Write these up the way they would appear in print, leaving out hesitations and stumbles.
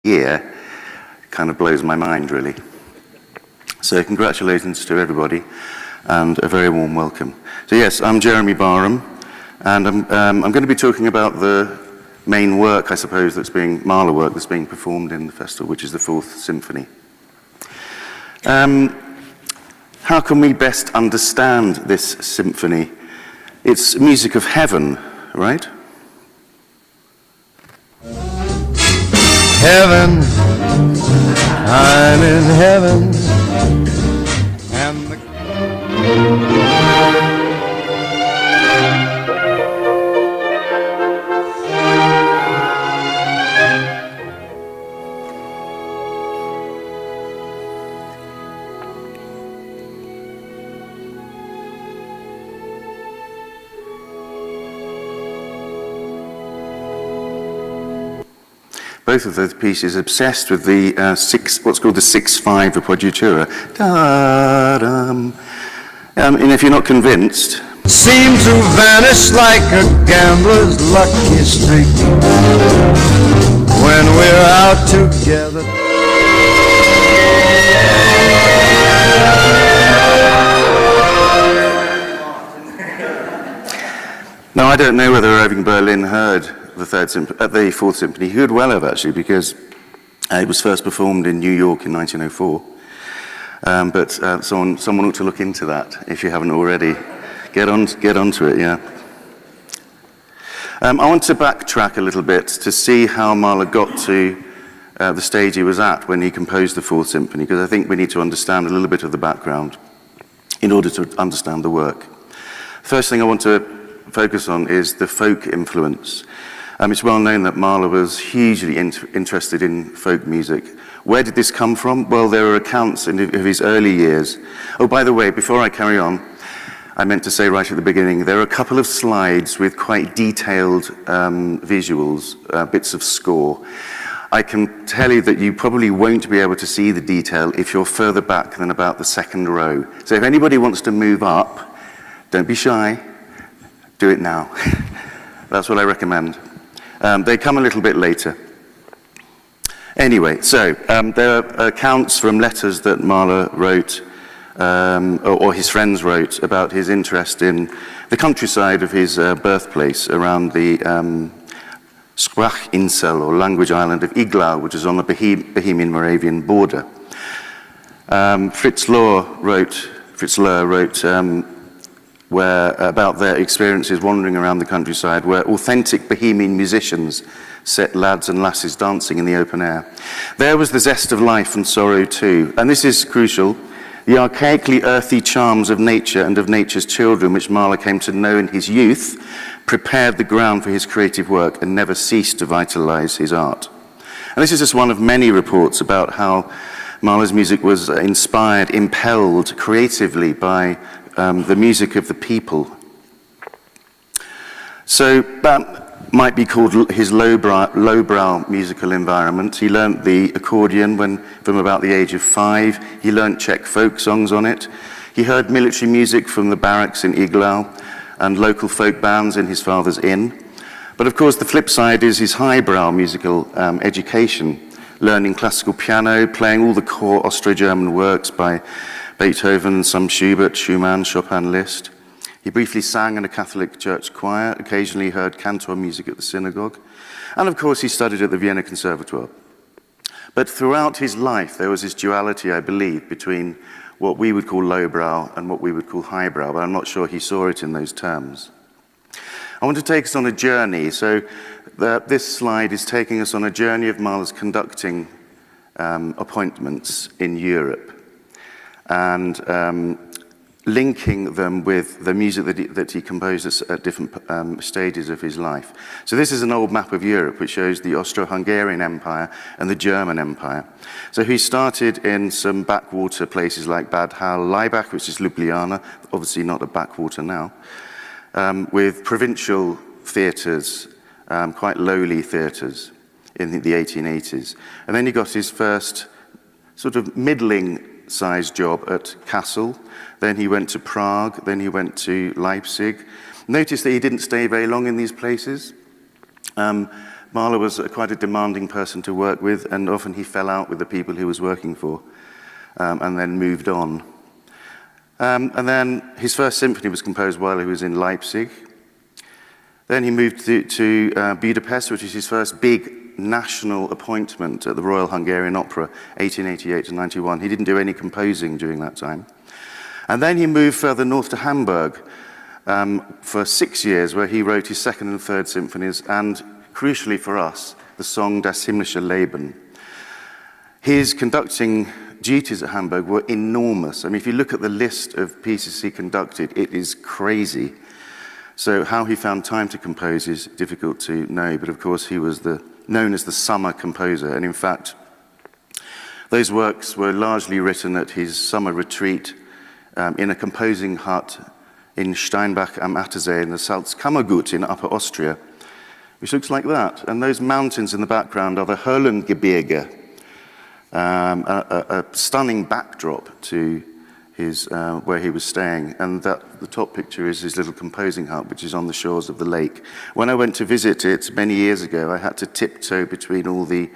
here kind of blows my mind, really. So congratulations to everybody, and a very warm welcome. So yes, I'm Jeremy Barham, and I'm going to be talking about the main work, I suppose, Mahler work that's being performed in the festival, which is the Fourth Symphony. How can we best understand this symphony? It's music of heaven, right? Heaven, I'm in heaven, and Both of those pieces obsessed with the what's called the 6/5 appoggiatura. Da-dum. And if you're not convinced, seem to vanish like a gambler's lucky streak when we're out together. now I don't know whether Irving Berlin heard the Fourth Symphony. He would well have, actually, because it was first performed in New York in 1904. But someone ought to look into that if you haven't already. Get onto it, yeah. I want to backtrack a little bit to see how Mahler got to the stage he was at when he composed the Fourth Symphony, because I think we need to understand a little bit of the background in order to understand the work. First thing I want to focus on is the folk influence. It's well known that Mahler was hugely interested in folk music. Where did this come from? Well, there are accounts of his early years. Oh, by the way, before I carry on, I meant to say right at the beginning, there are a couple of slides with quite detailed visuals, bits of score. I can tell you that you probably won't be able to see the detail if you're further back than about the second row. So if anybody wants to move up, don't be shy, do it now. That's what I recommend. They come a little bit later. Anyway, so there are accounts from letters that Mahler wrote, or his friends wrote, about his interest in the countryside of his birthplace around the Sprachinsel, or language island of Iglau, which is on the Bohemian-Moravian border. Fritz Lohr wrote about their experiences wandering around the countryside, where authentic Bohemian musicians set lads and lasses dancing in the open air. There was the zest of life and sorrow too, and this is crucial. The archaically earthy charms of nature and of nature's children, which Mahler came to know in his youth, prepared the ground for his creative work and never ceased to vitalize his art. And this is just one of many reports about how Mahler's music was inspired, impelled creatively by the music of the people. So that might be called his lowbrow musical environment. He learnt the accordion from about the age of 5. He learnt Czech folk songs on it. He heard military music from the barracks in Iglau and local folk bands in his father's inn. But of course the flip side is his highbrow musical education, learning classical piano, playing all the core Austro-German works by Beethoven, some Schubert, Schumann, Chopin, Liszt. He briefly sang in a Catholic church choir, occasionally heard cantor music at the synagogue, and of course he studied at the Vienna Conservatoire. But throughout his life there was this duality, I believe, between what we would call lowbrow and what we would call highbrow, but I'm not sure he saw it in those terms. I want to take us on a journey, so this slide is taking us on a journey of Mahler's conducting appointments in Europe, and linking them with the music that he composed at different stages of his life. So this is an old map of Europe which shows the Austro-Hungarian Empire and the German Empire. So he started in some backwater places like Bad Hall-Laibach, which is Ljubljana, obviously not a backwater now, with provincial theatres, quite lowly theatres in the 1880s. And then he got his first sort of middling-sized job at Kassel. Then he went to Prague, then he went to Leipzig. Notice that he didn't stay very long in these places. Mahler was quite a demanding person to work with, and often he fell out with the people he was working for, and then moved on. And then his first symphony was composed while he was in Leipzig. Then he moved to Budapest, which is his first big national appointment at the Royal Hungarian Opera, 1888 to 91. He didn't do any composing during that time. And then he moved further north to Hamburg for 6 years, where he wrote his second and third symphonies, and crucially for us, the song Das himmlische Leben. His conducting duties at Hamburg were enormous. I mean, if you look at the list of pieces he conducted, it is crazy. So how he found time to compose is difficult to know, but of course he was known as the summer composer, and in fact, those works were largely written at his summer retreat in a composing hut in Steinbach am Attersee in the Salzkammergut in Upper Austria, which looks like that. And those mountains in the background are the Höhlengebirge, a stunning backdrop to his, where he was staying. And the top picture is his little composing hut, which is on the shores of the lake. When I went to visit it many years ago, I had to tiptoe between all the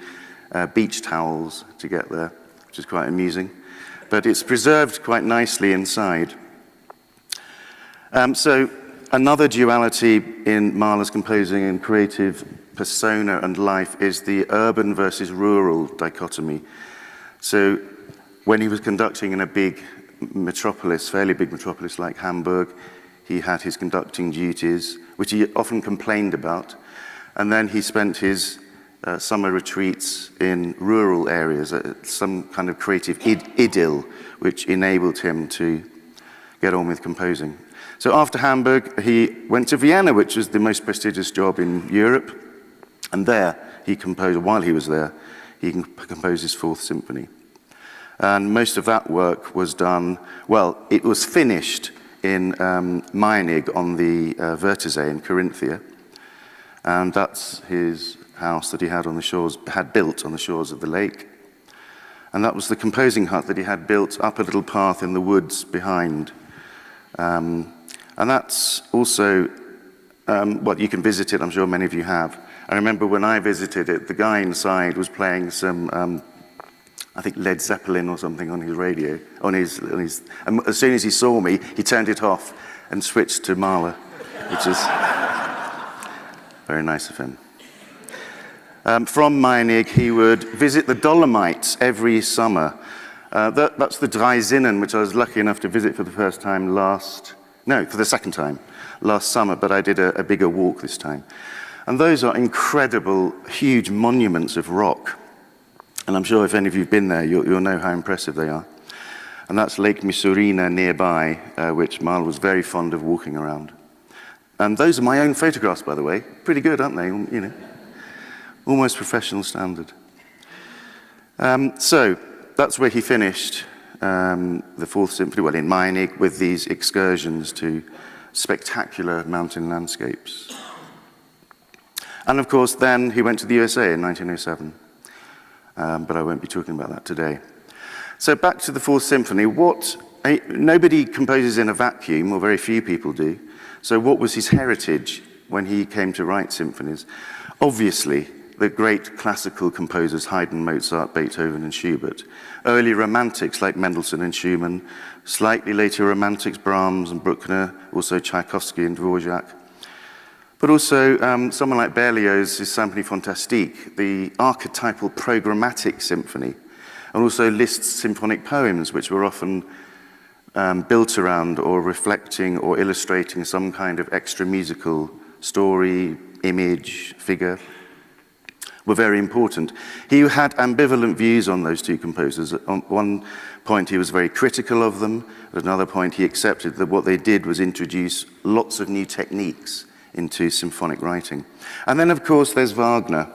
beach towels to get there, which is quite amusing. But it's preserved quite nicely inside. So another duality in Mahler's composing and creative persona and life is the urban versus rural dichotomy. So when he was conducting in a big metropolis, fairly big metropolis like Hamburg, he had his conducting duties, which he often complained about. And then he spent his summer retreats in rural areas, some kind of creative idyll, which enabled him to get on with composing. So after Hamburg, he went to Vienna, which was the most prestigious job in Europe. And there, he composed, while he was there, he composed his fourth symphony. And most of that work was done, well, it was finished in Meinig on the Wörthersee in Carinthia. And that's his house that he had built on the shores of the lake. And that was the composing hut that he had built up a little path in the woods behind. And that's also, well, you can visit it, I'm sure many of you have. I remember when I visited it, the guy inside was playing some, I think Led Zeppelin or something on his radio, and as soon as he saw me, he turned it off and switched to Mahler, which is very nice of him. From Meinig, he would visit the Dolomites every summer. That's the Dreisinnen, which I was lucky enough to visit for the for the second time last summer, but I did a bigger walk this time. And those are incredible, huge monuments of rock. And I'm sure if any of you have been there, you'll know how impressive they are. And that's Lake Misurina nearby, which Mahler was very fond of walking around. And those are my own photographs, by the way. Pretty good, aren't they? You know, almost professional standard. So that's where he finished the Fourth Symphony, well, in Meinig, with these excursions to spectacular mountain landscapes. And of course, then he went to the USA in 1907. But I won't be talking about that today. So back to the Fourth Symphony. Nobody composes in a vacuum, or very few people do. So what was his heritage when he came to write symphonies? Obviously, the great classical composers, Haydn, Mozart, Beethoven, and Schubert. Early romantics like Mendelssohn and Schumann. Slightly later romantics, Brahms and Bruckner, also Tchaikovsky and Dvorak. But also someone like Berlioz's Symphonie Fantastique, the archetypal programmatic symphony, and also Liszt's symphonic poems, which were often built around or reflecting or illustrating some kind of extra musical story, image, figure, were very important. He had ambivalent views on those two composers. At one point he was very critical of them. At another point he accepted that what they did was introduce lots of new techniques into symphonic writing. And then, of course, there's Wagner.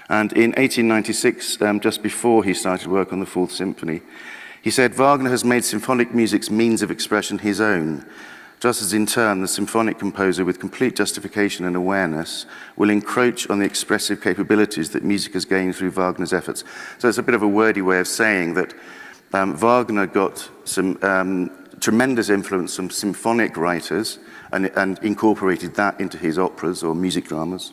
And in 1896, just before he started work on the Fourth Symphony, he said, Wagner has made symphonic music's means of expression his own, just as in turn the symphonic composer with complete justification and awareness will encroach on the expressive capabilities that music has gained through Wagner's efforts. So it's a bit of a wordy way of saying that Wagner got some tremendous influence from symphonic writers and incorporated that into his operas or music dramas.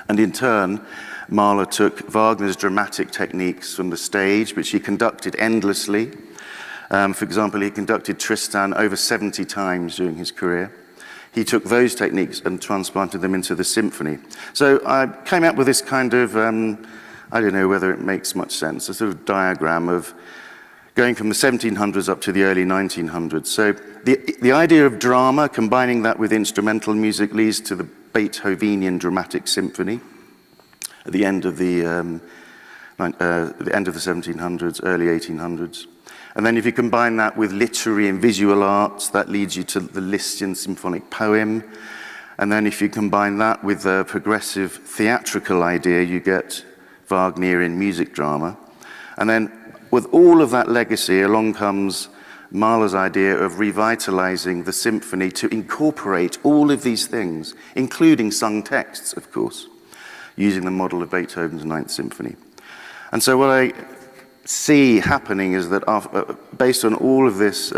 And in turn, Mahler took Wagner's dramatic techniques from the stage, which he conducted endlessly. For example, he conducted Tristan over 70 times during his career. He took those techniques and transplanted them into the symphony. So I came up with this kind of, I don't know whether it makes much sense, a sort of diagram of going from the 1700s up to the early 1900s. So the idea of drama, combining that with instrumental music, leads to the Beethovenian dramatic symphony at the end of the 1700s, early 1800s. And then if you combine that with literary and visual arts, that leads you to the Lisztian symphonic poem. And then if you combine that with the progressive theatrical idea, you get Wagnerian music drama. And then with all of that legacy, along comes Mahler's idea of revitalizing the symphony to incorporate all of these things, including sung texts, of course, using the model of Beethoven's Ninth Symphony. And so what I see happening is that based on all of this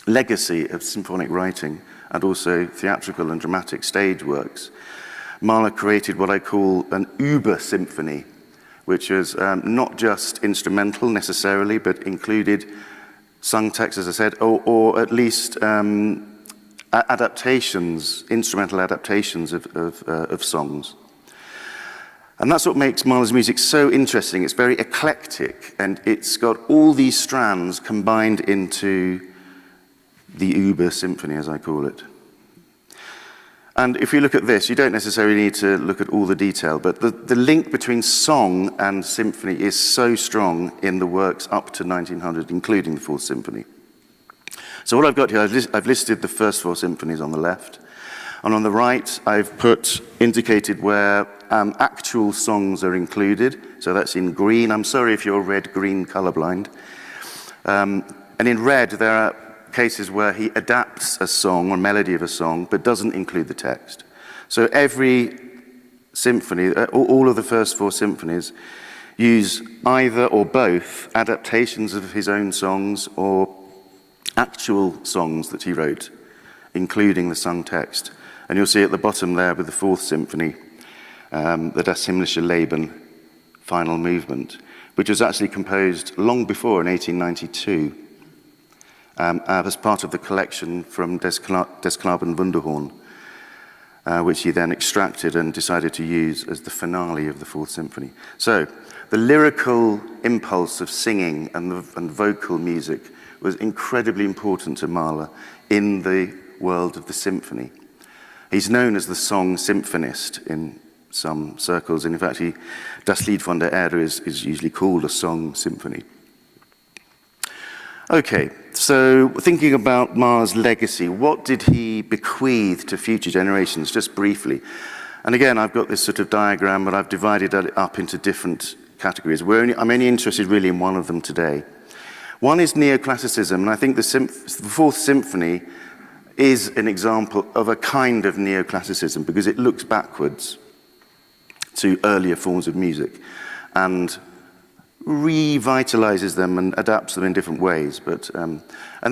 legacy of symphonic writing and also theatrical and dramatic stage works, Mahler created what I call an Uber-symphony, which is not just instrumental necessarily, but included sung text, as I said, or at least adaptations, instrumental adaptations of songs. And that's what makes Mahler's music so interesting. It's very eclectic, and it's got all these strands combined into the Uber symphony, as I call it. And if you look at this, you don't necessarily need to look at all the detail, but the link between song and symphony is so strong in the works up to 1900, including the Fourth Symphony. So what I've got here, I've listed the first four symphonies on the left. And on the right, I've indicated where actual songs are included. So that's in green. I'm sorry if you're red-green colorblind. And in red, there are cases where he adapts a song or melody of a song, but doesn't include the text. So every symphony, all of the first four symphonies, use either or both adaptations of his own songs or actual songs that he wrote, including the sung text. And you'll see at the bottom there with the Fourth Symphony, the Das himmlische Leben, final movement, which was actually composed long before in 1892 as part of the collection from Des Knaben Wunderhorn, which he then extracted and decided to use as the finale of the Fourth Symphony. So the lyrical impulse of singing and vocal music was incredibly important to Mahler in the world of the symphony. He's known as the song symphonist in some circles, and in fact, Das Lied von der Erde is usually called a song symphony. Okay, so thinking about Mahler's legacy, what did he bequeath to future generations, just briefly? And again, I've got this sort of diagram, but I've divided it up into different categories. I'm only interested really in one of them today. One is neoclassicism, and I think the Fourth Symphony is an example of a kind of neoclassicism because it looks backwards to earlier forms of music and revitalizes them and adapts them in different ways. But and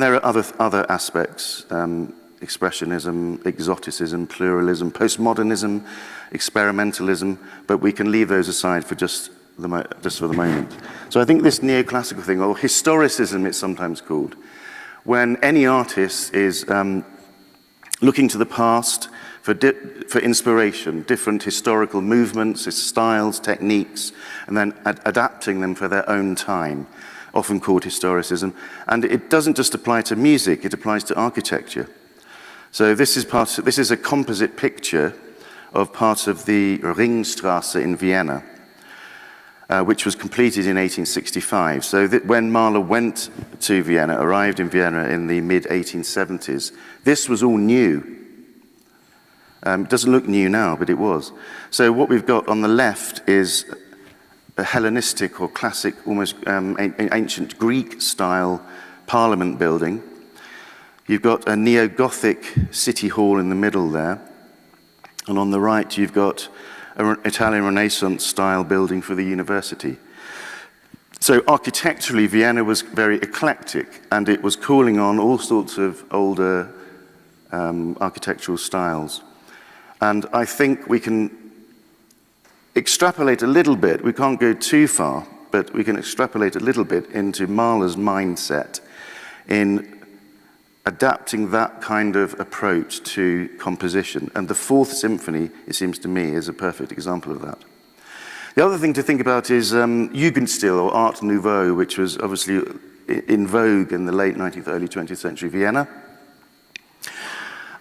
there are other aspects: expressionism, exoticism, pluralism, postmodernism, experimentalism. But we can leave those aside for just for the moment. So I think this neoclassical thing, or historicism, it's sometimes called, when any artist is looking to the past for inspiration, different historical movements, styles, techniques, and then adapting them for their own time, often called historicism. And it doesn't just apply to music, it applies to architecture. So this is a composite picture of part of the Ringstrasse in Vienna, which was completed in 1865. So that when Mahler went to Vienna, arrived in Vienna in the mid-1870s, this was all new. It doesn't look new now, but it was. So what we've got on the left is a Hellenistic or classic, almost ancient Greek-style parliament building. You've got a neo-Gothic city hall in the middle there. And on the right, you've got an Italian Renaissance-style building for the university. So architecturally, Vienna was very eclectic, and it was calling on all sorts of older architectural styles. And I think we can extrapolate a little bit, we can't go too far, but we can extrapolate a little bit into Mahler's mindset in adapting that kind of approach to composition. And the Fourth Symphony, it seems to me, is a perfect example of that. The other thing to think about is Jugendstil, or Art Nouveau, which was obviously in vogue in the late 19th, early 20th century Vienna.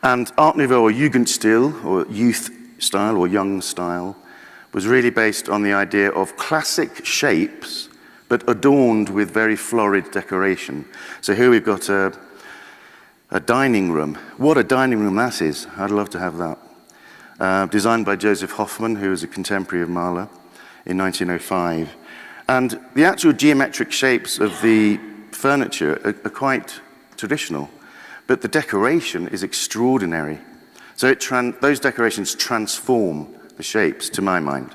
And Art Nouveau, or Jugendstil, or youth style, or young style, was really based on the idea of classic shapes, but adorned with very florid decoration. So here we've got a dining room. What a dining room that is. I'd love to have that. Designed by Joseph Hoffmann, who was a contemporary of Mahler, in 1905. And the actual geometric shapes of the furniture are quite traditional, but the decoration is extraordinary. So those decorations transform the shapes, to my mind.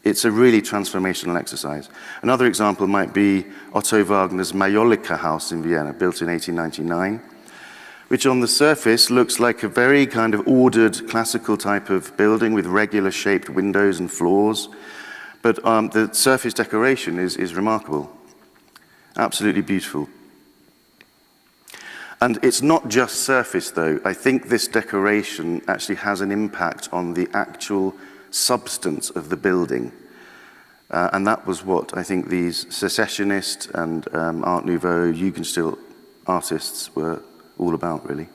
It's a really transformational exercise. Another example might be Otto Wagner's Majolika house in Vienna, built in 1899, which on the surface looks like a very kind of ordered classical type of building with regular shaped windows and floors. But the surface decoration is remarkable. Absolutely beautiful. And it's not just surface, though. I think this decoration actually has an impact on the actual substance of the building. And that was what I think these secessionist and Art Nouveau, Jugendstil artists were all about, really.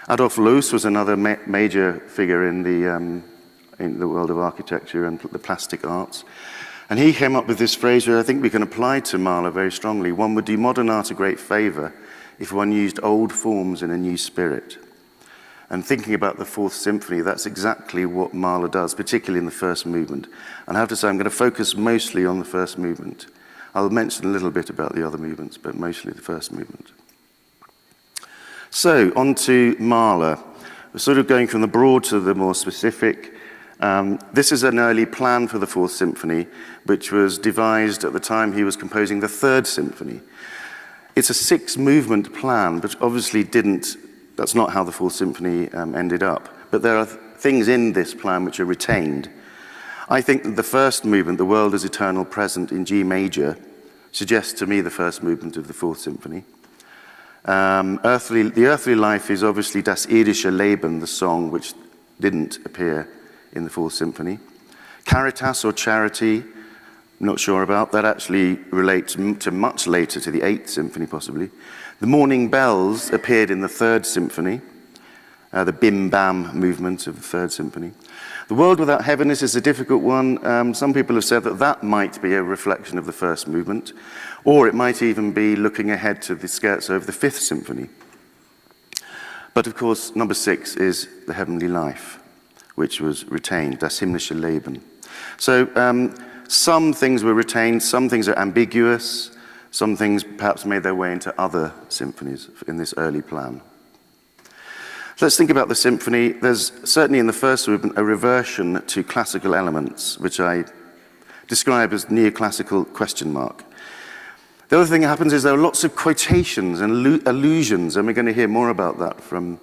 Adolf Loos was another major figure in the world of architecture and the plastic arts. And he came up with this phrase that I think we can apply to Mahler very strongly. One would do modern art a great favor if one used old forms in a new spirit. And thinking about the Fourth Symphony, that's exactly what Mahler does, particularly in the first movement. And I have to say, I'm going to focus mostly on the first movement. I'll mention a little bit about the other movements, but mostly the first movement. So, on to Mahler. We're sort of going from the broad to the more specific. This is an early plan for the Fourth Symphony, which was devised at the time he was composing the Third Symphony. It's a 6-movement plan, but obviously that's not how the Fourth Symphony ended up. But there are things in this plan which are retained. I think that the first movement, The World as Eternal Present in G major, suggests to me the first movement of the Fourth Symphony. The Earthly Life is obviously Das irdische Leben, the song which didn't appear in the Fourth Symphony. Caritas, or Charity, not sure about. That actually relates to much later, to the Eighth Symphony possibly. The Morning Bells appeared in the Third Symphony, the Bim Bam movement of the Third Symphony. The World Without Heaviness is a difficult one. Some people have said that that might be a reflection of the first movement, or it might even be looking ahead to the scherzo of the Fifth Symphony. But of course, number 6 is The Heavenly Life, which was retained, Das himmlische Leben. So some things were retained, some things are ambiguous, some things perhaps made their way into other symphonies in this early plan. Let's think about the symphony. There's certainly in the first movement a reversion to classical elements, which I describe as neoclassical question mark. The other thing that happens is there are lots of quotations and allusions, and we're going to hear more about that from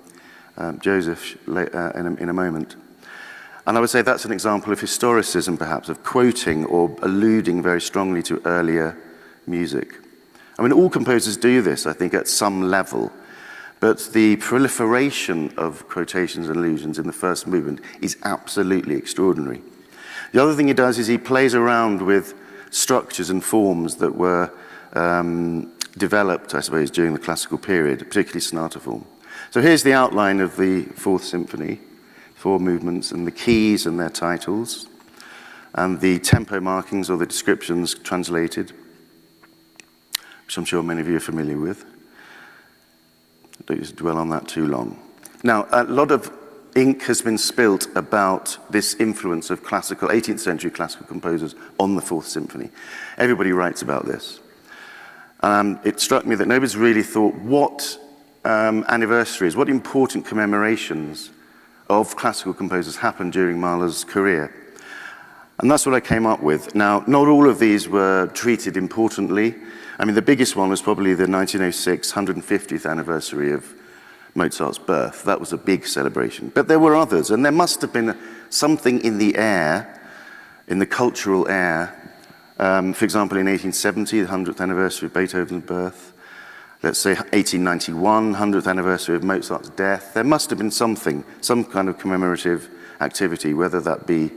Joseph in a moment. And I would say that's an example of historicism, perhaps, of quoting or alluding very strongly to earlier music. I mean, all composers do this, I think, at some level. But the proliferation of quotations and allusions in the first movement is absolutely extraordinary. The other thing he does is he plays around with structures and forms that were developed, I suppose, during the classical period, particularly sonata form. So here's the outline of the Fourth Symphony, 4 movements, and the keys and their titles, and the tempo markings or the descriptions translated, which I'm sure many of you are familiar with. Don't just dwell on that too long. Now, a lot of ink has been spilt about this influence of 18th century classical composers on the Fourth Symphony. Everybody writes about this. It struck me that nobody's really thought what anniversaries, what important commemorations of classical composers happened during Mahler's career. And that's what I came up with. Now, not all of these were treated importantly. I mean, the biggest one was probably the 1906 150th anniversary of Mozart's birth. That was a big celebration. But there were others, and there must have been something in the air, in the cultural air. For example, in 1870, the 100th anniversary of Beethoven's birth. Let's say 1891, 100th anniversary of Mozart's death. There must have been something, some kind of commemorative activity, whether that be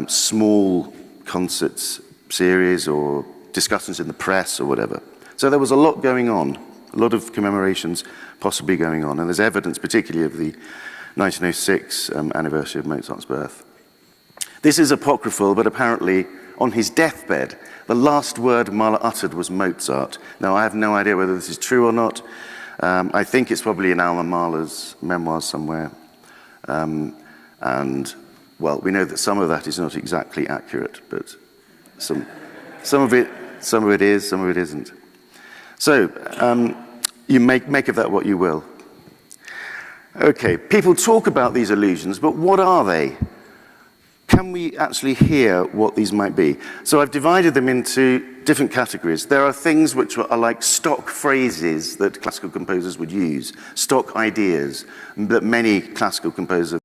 small concerts series or discussions in the press or whatever. So there was a lot going on, a lot of commemorations possibly going on, and there's evidence particularly of the 1906 anniversary of Mozart's birth. This is apocryphal, but apparently on his deathbed, the last word Mahler uttered was Mozart. Now, I have no idea whether this is true or not. I think it's probably in Alma Mahler's memoirs somewhere. And, well, we know that some of that is not exactly accurate, but some of it is, some of it isn't. So, you make of that what you will. Okay, people talk about these illusions, but what are they? Can we actually hear what these might be? So I've divided them into different categories. There are things which are like stock phrases that classical composers would use, stock ideas that many classical composers